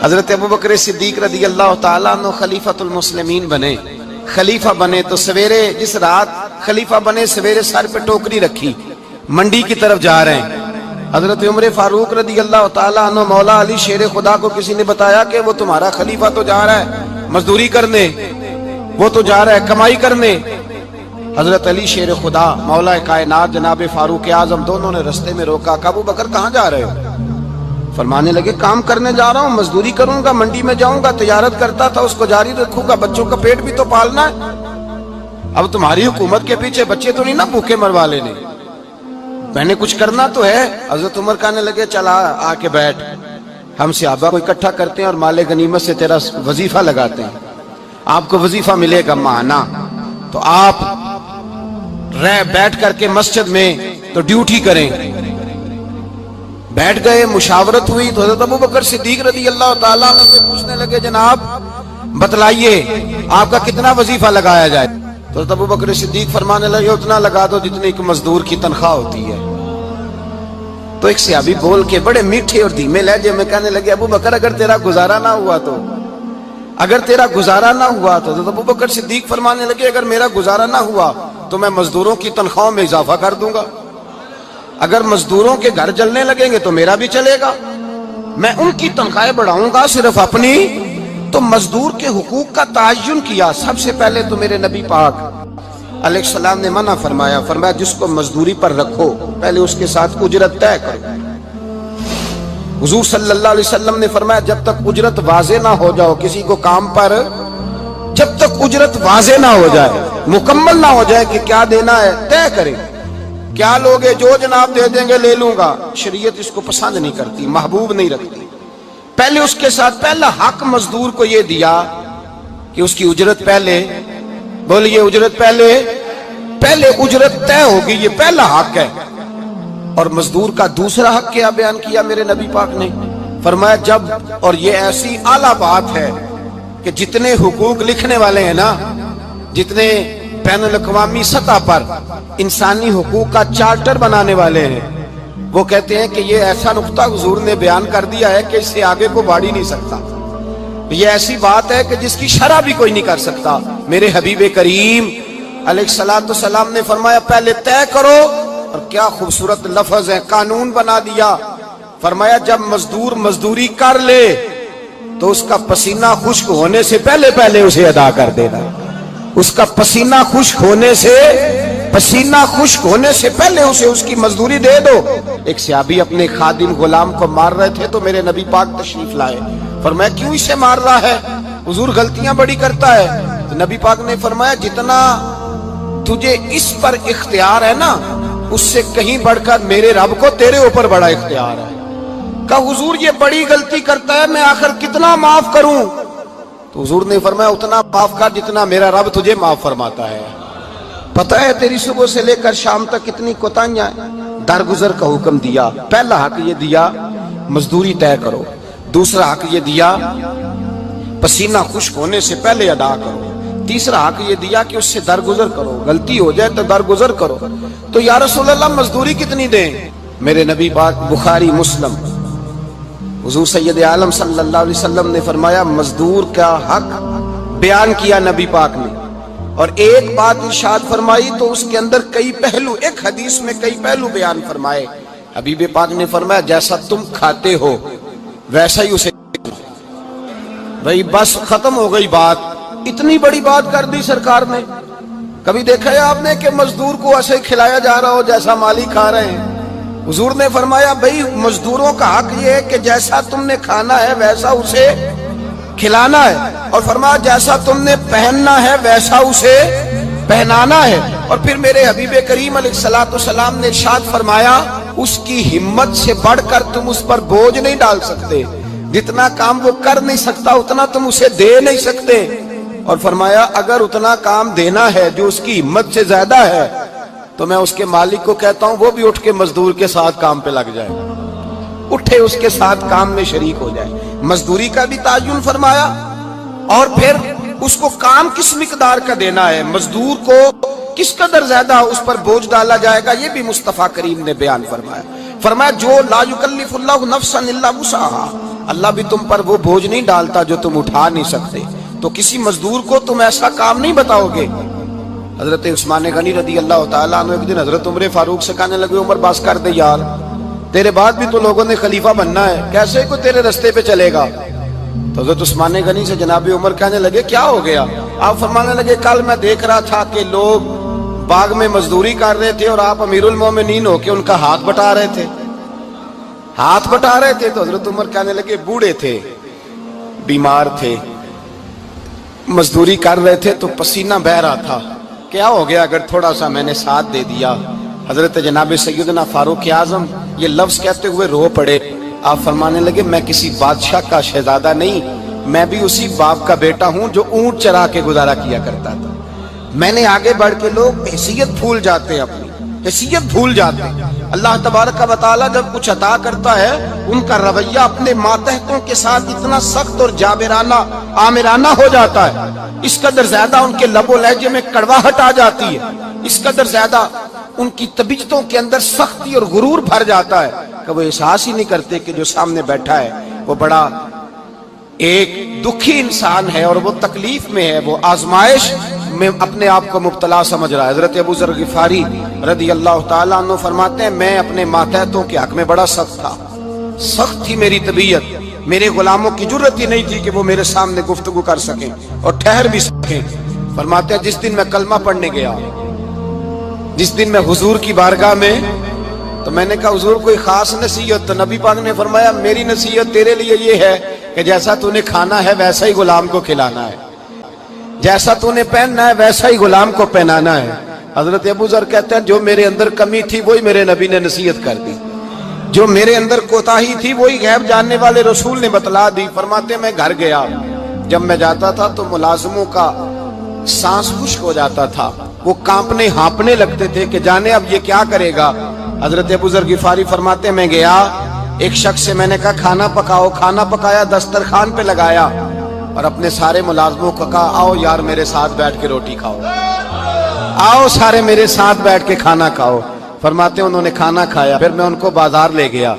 حضرت ابوبکر صدیق رضی اللہ تعالیٰ عنہ خلیفۃ المسلمین بنے، خلیفہ بنے تو سویرے جس رات خلیفہ بنے سویرے سر پہ ٹوکری رکھی، منڈی کی طرف جا رہے ہیں۔ حضرت عمر فاروق رضی اللہ تعالیٰ عنہ مولا علی شیر خدا کو کسی نے بتایا کہ وہ تمہارا خلیفہ تو جا رہا ہے مزدوری کرنے، وہ تو جا رہا ہے کمائی کرنے۔ حضرت علی شیر خدا مولا کائنات جناب فاروق اعظم دونوں نے رستے میں روکا کہ ابو بکر کہاں جا رہے ہو؟ فرمانے لگے کام کرنے جا رہا ہوں، مزدوری کروں گا، منڈی میں جاؤں گا، تجارت کرتا تھا اس کو جاری رکھوں گا، بچوں کا پیٹ بھی تو پالنا ہے۔ اب تمہاری حکومت کے پیچھے بچے تو نہیں نا بھوکے مروا لینے، میں نے کچھ کرنا تو ہے۔ حضرت عمر کہنے لگے چلا آ کے بیٹھ، ہم صحابہ کو اکٹھا کرتے ہیں اور مال غنیمت سے تیرا وظیفہ لگاتے ہیں، آپ کو وظیفہ ملے گا ماہانہ، تو آپ بیٹھ کر کے مسجد میں تو ڈیوٹی کریں۔ بیٹھ گئے، مشاورت ہوئی تو حضرت ابوبکر صدیق رضی اللہ تعالیٰ عنہ سے پوچھنے لگے جناب بتلائیے آپ کا کتنا وظیفہ لگایا جائے؟ تو حضرت ابوبکر صدیق فرمانے لگے اتنا لگا دو جتنی ایک مزدور کی تنخواہ ہوتی ہے۔ تو ایک صحابی بول کے بڑے میٹھے اور دھیمے لہجے میں کہنے لگے ابو بکر اگر تیرا گزارا نہ ہوا تو، اگر تیرا گزارا نہ ہوا تو حضرت ابوبکر صدیق فرمانے لگے اگر میرا گزارا نہ ہوا تو میں مزدوروں کی تنخواہوں میں اضافہ کر دوں گا، اگر مزدوروں کے گھر جلنے لگیں گے تو میرا بھی چلے گا، میں ان کی تنخواہیں بڑھاؤں گا صرف اپنی۔ تو مزدور کے حقوق کا تعین کیا۔ سب سے پہلے تو میرے نبی پاک علیہ السلام نے منع فرمایا، فرمایا جس کو مزدوری پر رکھو پہلے اس کے ساتھ اجرت طے کرو۔ حضور صلی اللہ علیہ وسلم نے فرمایا جب تک اجرت واضح نہ ہو جاؤ کسی کو کام پر، جب تک اجرت واضح نہ ہو جائے، مکمل نہ ہو جائے کہ کیا دینا ہے، طے کریں۔ کیا لوگے جو جناب دے دیں گے لے لوں گا، شریعت اس کو پسند نہیں کرتی، محبوب نہیں رکھتی۔ پہلے اس کے ساتھ پہلا حق مزدور کو یہ دیا کہ اس کی اجرت پہلے، بولیے اجرت پہلے اجرت طے ہوگی، یہ پہلا حق ہے۔ اور مزدور کا دوسرا حق کیا بیان کیا میرے نبی پاک نے؟ فرمایا جب، اور یہ ایسی اعلیٰ بات ہے کہ جتنے حقوق لکھنے والے ہیں نا، جتنے بین الاقوامی سطح پر انسانی حقوق کا چارٹر بنانے والے ہیں، وہ کہتے ہیں کہ یہ ایسا نقطہ حضور نے بیان کر دیا ہے کہ اس سے آگے کو بڑھ ہی نہیں سکتا، یہ ایسی بات ہے کہ جس کی شرح بھی کوئی نہیں کر سکتا۔ میرے حبیب کریم علیہ السلام نے فرمایا پہلے طے کرو، اور کیا خوبصورت لفظ ہے، قانون بنا دیا۔ فرمایا جب مزدور مزدوری کر لے تو اس کا پسینہ خشک ہونے سے پہلے اسے ادا کر دینا، اس کا پسینہ خشک ہونے سے پہلے اسے اس کی مزدوری دے دو۔ ایک صحابی اپنے خادم غلام کو مار رہے تھے تو میرے نبی پاک تشریف لائے، فرمایا کیوں اسے مار رہا ہے؟ حضور غلطیاں بڑی کرتا ہے۔ تو نبی پاک نے فرمایا جتنا تجھے اس پر اختیار ہے نا اس سے کہیں بڑھ کر میرے رب کو تیرے اوپر بڑا اختیار ہے۔ کہا حضور یہ بڑی غلطی کرتا ہے، میں آخر کتنا معاف کروں؟ تو حضور نے فرمایا اتنا معاف کر جتنا میرا رب تجھے معاف فرماتا ہے۔ پتہ ہے تیری صبح سے لے کر شام تک کتنی کوتاہیاں ہیں، درگزر کا حکم دیا۔ پہلا حق یہ دیا مزدوری طے کرو، دوسرا حق یہ دیا پسینہ خشک ہونے سے پہلے ادا کرو، تیسرا حق یہ دیا کہ اس سے درگزر کرو، غلطی ہو جائے تو درگزر کرو۔ تو یا رسول اللہ مزدوری کتنی دیں؟ میرے نبی پاک بخاری مسلم حضور سید عالم صلی اللہ علیہ وسلم نے فرمایا مزدور کا حق بیان کیا نبی پاک نے، اور ایک بات ارشاد فرمائی تو اس کے اندر کئی پہلو، ایک حدیث میں کئی پہلو بیان فرمائے۔ حبیب پاک نے فرمایا جیسا تم کھاتے ہو ویسا ہی اسے، بھئی بس ختم ہو گئی بات۔ اتنی بڑی بات کر دی سرکار نے۔ کبھی دیکھا ہے آپ نے کہ مزدور کو ایسے کھلایا جا رہا ہو جیسا مالی کھا رہے ہیں؟ حضور نے فرمایا بھئی مزدوروں کا حق یہ ہے کہ جیسا تم نے کھانا ہے ویسا اسے کھلانا ہے، اور فرمایا جیسا تم نے پہننا ہے ویسا اسے پہنانا ہے۔ اور پھر میرے حبیب کریم علیہ السلام نے ارشاد فرمایا اس کی ہمت سے بڑھ کر تم اس پر بوجھ نہیں ڈال سکتے، جتنا کام وہ کر نہیں سکتا اتنا تم اسے دے نہیں سکتے۔ اور فرمایا اگر اتنا کام دینا ہے جو اس کی ہمت سے زیادہ ہے تو میں اس کے مالک کو کہتا ہوں وہ بھی اٹھ کے مزدور کے ساتھ کام پہ لگ جائے، اٹھے اس کے ساتھ کام میں شریک ہو جائے۔ مزدوری کا بھی تعین فرمایا، اور پھر اس کو کام کس مقدار کا دینا ہے، مزدور کو کس قدر زیادہ اس پر بوجھ ڈالا جائے گا، یہ بھی مصطفیٰ کریم نے بیان فرمایا۔ فرمایا جو لا یکلف اللہ نفسا الا وسعہا، اللہ بھی تم پر وہ بوجھ نہیں ڈالتا جو تم اٹھا نہیں سکتے، تو کسی مزدور کو تم ایسا کام نہیں بتاؤ گے۔ حضرت عثمان غنی رضی اللہ تعالیٰ عنہ ایک دن حضرت عمر فاروق سے کہنے لگے عمر بس کر دے یار، تیرے بعد بھی تو لوگوں نے خلیفہ بننا ہے، کیسے کوئی تیرے رستے پہ چلے گا؟ تو حضرت عثمان غنی سے جناب عمر کہنے لگے کیا ہو گیا؟ آپ فرمانے لگے کل میں دیکھ رہا تھا کہ لوگ باغ میں مزدوری کر رہے تھے اور آپ امیر المومنین ہو کے ان کا ہاتھ بٹا رہے تھے، ہاتھ بٹا رہے تھے۔ تو حضرت عمر کہنے لگے بوڑھے تھے، بیمار تھے، مزدوری کر رہے تھے تو پسینہ بہہ رہا تھا، کیا ہو گیا اگر تھوڑا سا میں نے ساتھ دے دیا؟ حضرت جناب سیدنا فاروق اعظم یہ لفظ کہتے ہوئے رو پڑے۔ آپ فرمانے لگے میں کسی بادشاہ کا شہزادہ نہیں، میں بھی اسی باپ کا بیٹا ہوں جو اونٹ چرا کے گزارا کیا کرتا تھا۔ میں نے آگے بڑھ کے لوگ حیثیت بھول جاتے ہیں، اپنی حیثیت بھول جاتے ہیں۔ اللہ تبارک و تعالیٰ جب کچھ عطا کرتا ہے ان کا رویہ اپنے ماتحتوں کے ساتھ اتنا سخت اور جابرانہ آمرانہ ہو جاتا ہے، اس قدر زیادہ ان کے لب و لہجے میں کڑواہٹ آ جاتی ہے، اس قدر زیادہ ان کی طبیعتوں کے اندر سختی اور غرور بھر جاتا ہے کہ وہ احساس ہی نہیں کرتے کہ جو سامنے بیٹھا ہے وہ بڑا ایک دکھی انسان ہے اور وہ تکلیف میں ہے، وہ آزمائش میں اپنے آپ کو مبتلا سمجھ رہا ہے۔ حضرت ابو ذر غفاری رضی اللہ تعالیٰ عنہ فرماتے ہیں میں اپنے ماتحتوں کے حق میں بڑا سخت تھا، سخت تھی میری طبیعت، میرے غلاموں کی جرت ہی نہیں تھی کہ وہ میرے سامنے گفتگو کر سکیں اور ٹھہر بھی سکیں۔ فرماتے ہیں جس دن میں کلمہ پڑھنے گیا، جس دن میں حضور کی بارگاہ میں، تو میں نے کہا حضور کوئی خاص نصیحت؟ تو نبی پاک نے فرمایا میری نصیحت تیرے لیے یہ ہے کہ جیسا تو نے کھانا ہے ویسا ہی غلام کو کھلانا ہے، جیسا تو نے پہننا ہے ویسا ہی غلام کو پہنانا ہے۔ حضرت ابو ذر کہتے ہیں جو میرے اندر کمی تھی وہی میرے نبی نے نصیحت کر دی، جو میرے اندر کوتاہی تھی وہی غیب جاننے والے رسول نے بتلا دی۔ فرماتے ہیں میں گھر گیا، جب میں جاتا تھا تو ملازموں کا سانس خشک ہو جاتا تھا، وہ کانپنے ہانپنے لگتے تھے کہ جانے اب یہ کیا کرے گا۔ حضرت ابو ذر غفاری فرماتے ہیں میں گیا، ایک شخص سے میں نے کہا کھانا پکاؤ، کھانا پکایا، دسترخوان پہ لگایا اور اپنے سارے ملازموں کو کہا آؤ یار میرے ساتھ بیٹھ کے روٹی کھاؤ، آؤ سارے میرے ساتھ بیٹھ کے کھانا کھاؤ۔ فرماتے ہیں انہوں نے کھانا کھایا، پھر میں ان کو بازار لے گیا،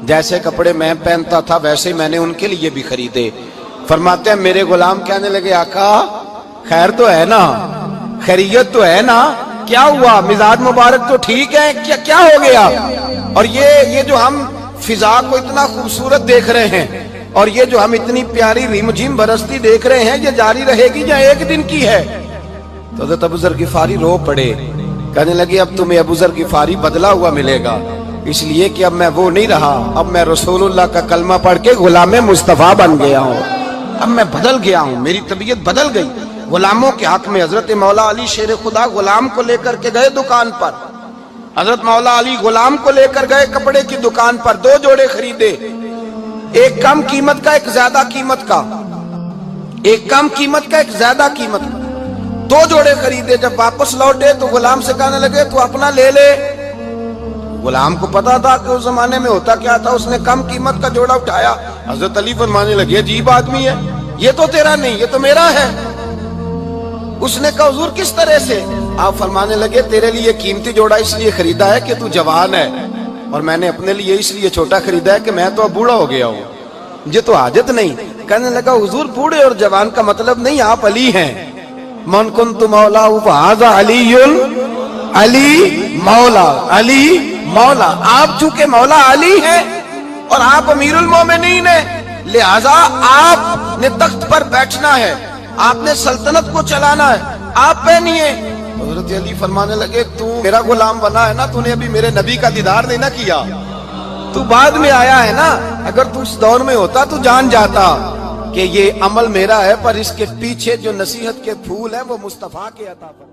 جیسے کپڑے میں پہنتا تھا ویسے ہی میں نے ان کے لیے بھی خریدے۔ فرماتے ہیں میرے غلام کہنے لگے آقا خیر تو ہے نا، خیریت تو ہے نا، کیا ہوا؟ مزاج مبارک تو ٹھیک ہے، کیا ہو گیا؟ اور یہ جو ہم فضا کو اتنا خوبصورت دیکھ رہے ہیں اور یہ جو ہم اتنی پیاری ریم جھیم برستی دیکھ رہے ہیں یہ جاری رہے گی یا ایک دن کی ہے؟ تو حضرت ابو ذر غفاری رو پڑے، کہنے لگے اب تمہیں ابو ذر غفاری بدلا ہوا ملے گا، اس لیے کہ اب میں وہ نہیں رہا، اب میں رسول اللہ کا کلمہ پڑھ کے غلام مصطفیٰ بن گیا ہوں، اب میں بدل گیا ہوں، میری طبیعت بدل گئی۔ غلاموں کے حق میں حضرت مولا علی شیر خدا غلام کو لے کر کے گئے دکان پر، حضرت مولا علی غلام کو لے کر گئے کپڑے کی دکان پر، 2 جوڑے خریدے، ایک کم قیمت کا ایک زیادہ قیمت کا، ایک کم قیمت کا ایک زیادہ قیمت کا، 2 جوڑے خریدے۔ جب واپس لوٹے تو غلام سے کہنے لگے تو اپنا لے لے۔ غلام کو پتا تھا کہ اس زمانے میں ہوتا کیا تھا، اس نے کم قیمت کا جوڑا اٹھایا۔ حضرت علی فرمانے لگے عجیب آدمی ہے، یہ تو تیرا نہیں یہ تو میرا ہے۔ اس نے کہا حضور کس طرح سے؟ آپ فرمانے لگے تیرے لیے قیمتی جوڑا اس لیے خریدا ہے کہ تو جوان ہے، اور میں نے اپنے لیے اس لیے چھوٹا خریدا ہے کہ میں تو اب بوڑھا ہو گیا ہوں، مجھے تو حاجت نہیں۔ کہنے لگا حضور بوڑھے اور جوان کا مطلب نہیں، آپ علی ہیں، من کنت مولا فہذا علی علی مولا، علی مولا، آپ چونکہ مولا علی ہیں اور آپ امیر المومنین ہیں، لہذا آپ نے تخت پر بیٹھنا ہے، آپ نے سلطنت کو چلانا ہے، آپ پہنیے۔ حضرت علی فرمانے لگے تو میرا غلام بنا ہے نا، تو نے ابھی میرے نبی کا دیدار نہیں نہ کیا، تو بعد میں آیا ہے نا، اگر تو اس دور میں ہوتا تو جان جاتا کہ یہ عمل میرا ہے، پر اس کے پیچھے جو نصیحت کے پھول ہیں وہ مصطفیٰ کے عطا پر۔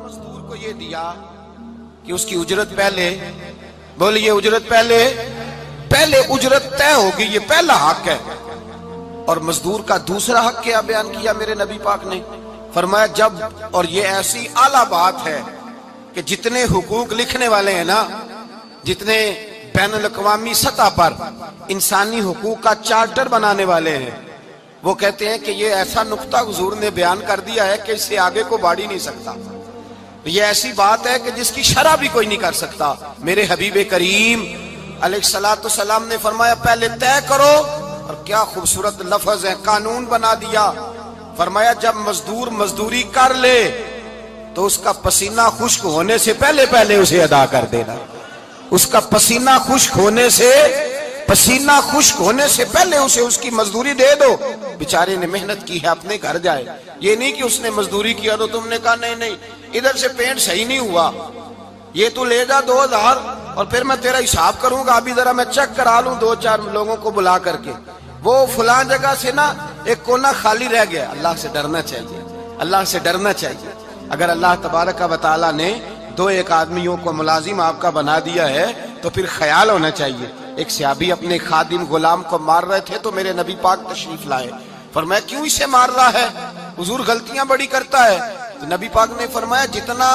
مزدور کو یہ دیا کہ اس کی اجرت پہلے، بولیے اجرت پہلے اجرت طے ہوگی، یہ پہلا حق ہے۔ اور مزدور کا دوسرا حق کیا بیان کیا میرے نبی پاک نے؟ فرمایا جب، اور یہ ایسی اعلیٰ بات ہے کہ جتنے حقوق لکھنے والے ہیں نا، جتنے بین الاقوامی سطح پر انسانی حقوق کا چارٹر بنانے والے ہیں، وہ کہتے ہیں کہ یہ ایسا نقطہ حضور نے بیان کر دیا ہے کہ اس سے آگے کو بڑھ ہی نہیں سکتا، یہ ایسی بات ہے کہ جس کی شرح بھی کوئی نہیں کر سکتا۔ میرے حبیب کریم علیہ الصلوۃ والسلام نے فرمایا پہلے طے کرو اور کیا خوبصورت لفظ ہے، قانون بنا دیا. فرمایا جب مزدور مزدوری کر لے تو اس کا پسینہ خشک ہونے سے پہلے پہلے اسے ادا کر دینا. اس کا پسینہ خشک ہونے سے پہلے اسے اس کی مزدوری دے دو. بیچارے نے محنت کی ہے، اپنے گھر جائے. یہ نہیں کہ اس نے مزدوری کیا تو تم نے کہا نہیں ادھر سے پینٹ صحیح نہیں ہوا، یہ تو لے جا 2000 اور پھر میں تیرا حساب کروں گا، ابھی ذرا میں چیک کرا لوں 2-4 لوگوں کو بلا کر کے. وہ فلاں جگہ سے نا ایک کونا خالی رہ گیا. اللہ سے ڈرنا چاہیے، اللہ سے ڈرنا چاہیے. اگر اللہ تبارک و تعالی نے 2-1 آدمیوں کو ملازم آپ کا بنا دیا ہے تو پھر خیال ہونا چاہیے. ایک صحابی اپنے خادم غلام کو مار رہے تھے تو میرے نبی پاک تشریف لائے. فرمایا کیوں اسے مار رہا ہے؟ حضور غلطیاں بڑی کرتا ہے. تو نبی پاک نے فرمایا جتنا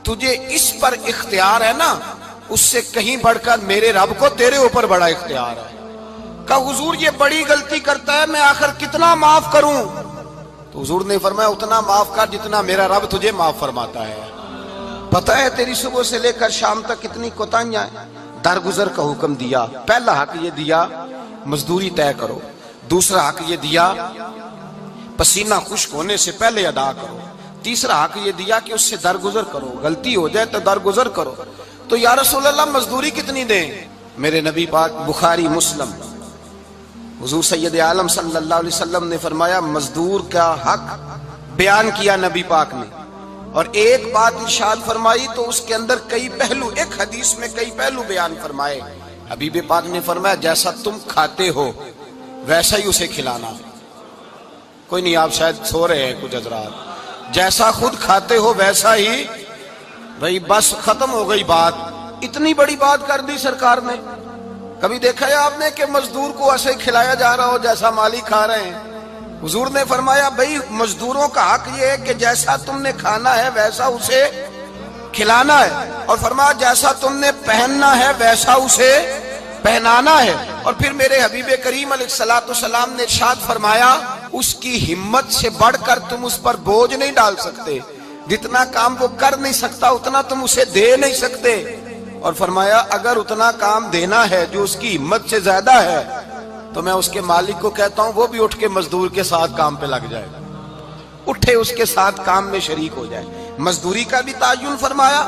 تجھے اس پر اختیار ہے نا اس سے کہیں بڑھ کر میرے رب کو تیرے اوپر بڑا اختیار ہے. کہا حضور یہ بڑی غلطی کرتا ہے، میں آخر کتنا معاف کروں؟ تو حضور نے فرمایا اتنا معاف کر جتنا میرا رب تجھے معاف فرماتا ہے. پتہ ہے تیری صبح سے لے کر شام تک کتنی کوتاہیاں ہیں. درگزر کا حکم دیا. پہلا حق یہ دیا مزدوری طے کرو. دوسرا حق یہ دیا پسینہ خشک ہونے سے پہلے ادا کرو. تیسرا حق یہ دیا کہ اس سے درگزر کرو، غلطی ہو جائے تو درگزر کرو. تو یا رسول اللہ مزدوری کتنی دیں؟ میرے نبی پاک بخاری مسلم حضور سید عالم صلی اللہ علیہ وسلم نے فرمایا مزدور کا حق بیان کیا نبی پاک نے، اور ایک بات ارشاد فرمائی تو اس کے اندر کئی پہلو، ایک حدیث میں کئی پہلو بیان فرمائے. حبیب پاک نے فرمایا جیسا تم کھاتے ہو ویسا ہی اسے کھلانا. کوئی نہیں، آپ شاید سو رہے ہیں کچھ حضرات. جیسا خود کھاتے ہو ویسا ہی. بھئی بس ختم ہو گئی بات. اتنی بڑی بات کر دی سرکار نے. کبھی دیکھا ہے آپ نے کہ مزدور کو ایسے کھلایا جا رہا ہو جیسا مالک کھا رہے ہیں؟ حضور نے فرمایا بھئی مزدوروں کا حق یہ ہے کہ جیسا تم نے کھانا ہے ویسا اسے کھلانا ہے، اور فرمایا جیسا تم نے پہننا ہے ویسا اسے پہنانا ہے. اور پھر میرے حبیب کریم علیہ الصلوۃ والسلام نے ارشاد فرمایا اس کی ہمت سے بڑھ کر تم اس پر بوجھ نہیں ڈال سکتے. جتنا کام وہ کر نہیں سکتا اتنا تم اسے دے نہیں سکتے. اور فرمایا اگر اتنا کام دینا ہے جو اس کی ہمت سے زیادہ ہے تو میں اس کے مالک کو کہتا ہوں وہ بھی اٹھ کے مزدور کے ساتھ کام پہ لگ جائے، اٹھے اس کے ساتھ کام میں شریک ہو جائے. مزدوری کا بھی تعین فرمایا،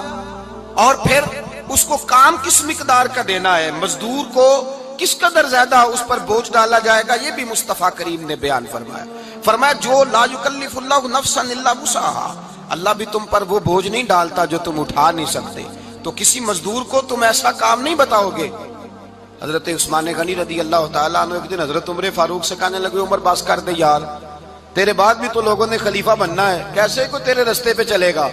اور پھر اس کو کام کس مقدار کا دینا ہے، مزدور کو کس قدر زیادہ اس پر بوجھ ڈالا جائے گا، یہ بھی مصطفیٰ کریم نے بیان فرمایا. فرمایا جو لا یکلف اللہ نفسا الا وسعہا، اللہ بھی تم پر وہ بوجھ نہیں ڈالتا جو تم اٹھا نہیں سکتے. تو کسی مزدور کو تم ایسا کام نہیں بتاؤ گے. حضرت عثمان غنی رضی اللہ تعالیٰ عنہ ایک دن حضرت عمر فاروق سے کہنے لگے عمر بس کر دے یار، تیرے بعد بھی تو لوگوں نے خلیفہ بننا ہے، کیسے کوئی تیرے رستے پہ چلے گا؟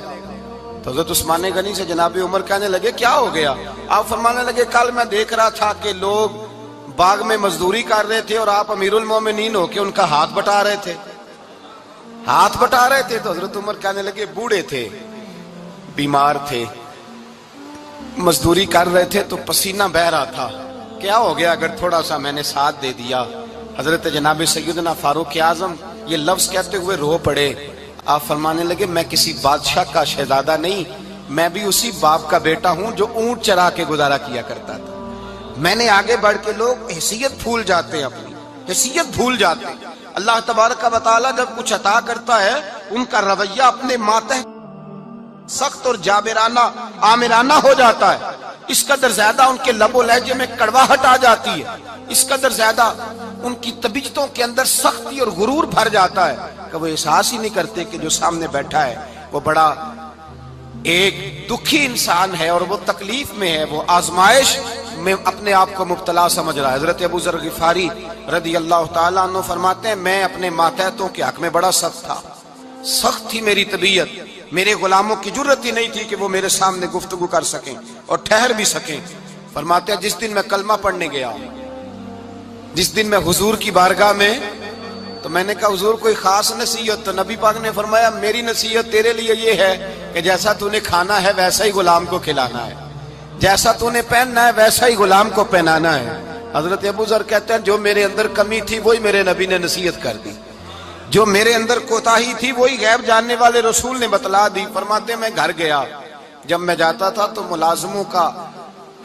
تو حضرت عثمان غنی سے جناب عمر کہنے لگے کیا ہو گیا؟ آپ فرمانے لگے کل میں دیکھ رہا تھا کہ لوگ باغ میں مزدوری کر رہے تھے اور آپ امیر المومنین ہو کے ان کا ہاتھ بٹا رہے تھے. تو حضرت عمر کہنے لگے بوڑھے تھے، بیمار تھے، مزدوری کر رہے تھے تو پسینہ بہہ رہا تھا، کیا ہو گیا اگر تھوڑا سا میں نے ساتھ دے دیا؟ حضرت جناب سیدنا فاروق اعظم یہ لفظ کہتے ہوئے رو پڑے. آپ فرمانے لگے میں کسی بادشاہ کا شہزادہ نہیں، میں بھی اسی باپ کا بیٹا ہوں جو اونٹ چرا کے گزارا کیا کرتا تھا. میں نے آگے بڑھ کے لوگ حیثیت بھول جاتے ہیں، اپنی حیثیت بھول جاتے ہیں. اللہ تبارک و تعالیٰ جب کچھ عطا کرتا ہے ان کا رویہ اپنے ماتحت سخت اور جابرانہ آمرانہ ہو جاتا ہے. اس قدر زیادہ ان کے لب و لہجے میں کڑواہٹ آ جاتی ہے، اس قدر زیادہ ان کی طبیعتوں کے اندر سختی اور غرور بھر جاتا ہے کہ وہ احساس ہی نہیں کرتے کہ جو سامنے بیٹھا ہے وہ بڑا ایک دکھی انسان ہے اور وہ تکلیف میں ہے، وہ آزمائش میں اپنے آپ کو مبتلا سمجھ رہا ہے. حضرت ابو ذر غفاری رضی اللہ تعالیٰ عنہ فرماتے ہیں میں اپنے ماتحتوں کے حق میں بڑا سخت تھا، سخت تھی میری طبیعت، میرے غلاموں کی جرت ہی نہیں تھی کہ وہ میرے سامنے گفتگو کر سکیں اور ٹھہر بھی سکیں. فرماتے ہیں جس دن میں کلمہ پڑھنے گیا، جس دن میں حضور کی بارگاہ میں، تو میں نے کہا حضور کوئی خاص نصیحت؟ تو نبی پاک نے فرمایا میری نصیحت تیرے لیے یہ ہے کہ جیسا تو نے کھانا ہے ویسا ہی غلام کو کھلانا ہے، جیسا تو نے پہننا ہے ویسا ہی غلام کو پہنانا ہے. حضرت ابو ذر کہتے ہیں جو میرے اندر کمی تھی وہی میرے نبی نے نصیحت کر دی، جو میرے اندر کوتاہی تھی وہی غیب جاننے والے رسول نے بتلا دی. فرماتے ہیں میں گھر گیا، جب میں جاتا تھا تو ملازموں کا